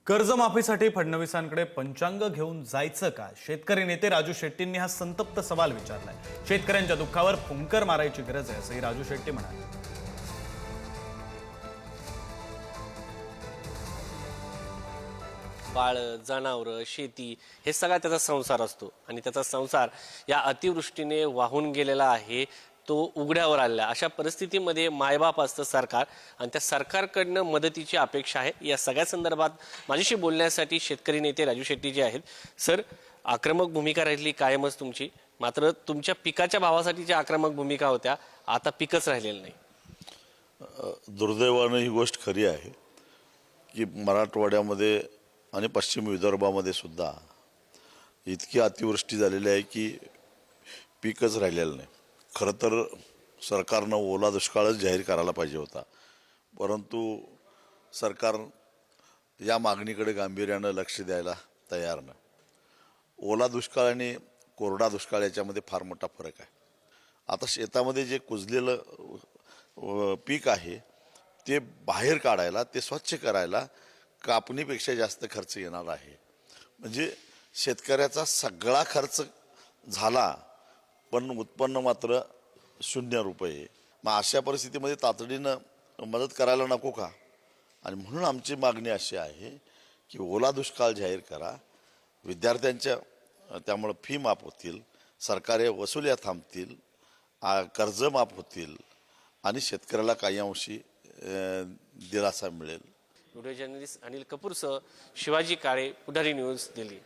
कर्जमाफीसाठी फडणवीसांकडे पंचांग घेऊन जायचं का? शेतकरी नेते राजू शेट्टींनी हा संतप्त सवाल विचारलाय। शेतकऱ्यांच्या दुःखावर फुंकर मारायची गरज आहे असंही राजू शेट्टी म्हणाले। बाळ, जनावरं, शेती हे सगळा त्याचा संसार असतो आणि त्याचा संसार या अतिवृष्टीने वाहून गेलेला आहे, तो उघड्यावर आलेला आहे। अशा परिस्थितीमध्ये मायबाप असतं सरकार आणि त्या सरकारकडनं मदतीची अपेक्षा आहे। या सगळ्या संदर्भात माझ्याशी बोलण्यासाठी शेतकरी नेते राजू शेट्टी जे आहेत। सर, आक्रमक भूमिका राहिली कायमच तुमची, मात्र तुमच्या पिकाच्या भावासाठी ज्या आक्रमक भूमिका होत्या आता पिकच राहिलेलं नाही। दुर्दैवानं ही गोष्ट खरी आहे की मराठवाड्यामध्ये आणि पश्चिम विदर्भामध्ये सुद्धा इतकी अतिवृष्टी झालेली आहे की पीकच राहिलेलं नाही। खरं तर सरकारनं ओला दुष्काळच जाहीर करायला पाहिजे होता, परंतु सरकार या मागणीकडे गांभीर्यानं लक्ष द्यायला तयार नाही। ओला दुष्काळ आणि कोरडा दुष्काळ याच्यामध्ये फार मोठा फरक आहे। आता शेतामध्ये जे कुजलेलं पीक आहे ते बाहेर काढायला, ते स्वच्छ करायला कापणीपेक्षा जास्त खर्च येणार आहे। म्हणजे शेतकऱ्याचा सगळा खर्च झाला पण उत्पन्न मात्र 0 रुपये। मग अशा परिस्थितीमध्ये तातडीनं मदत करायला नको का? आणि म्हणून आमची मागणी अशी आहे की ओला दुष्काळ जाहीर करा, विद्यार्थ्यांच्या त्यामुळे फी माफ होतील, सरकारी वसुल्या थांबतील, कर्ज माफ होतील आणि शेतकऱ्याला काही अंशी दिलासा मिळेल। व्हिडिओ जर्नलिस्ट अनिल कपूरसह शिवाजी काळे, पुढारी न्यूज, दिल्ली।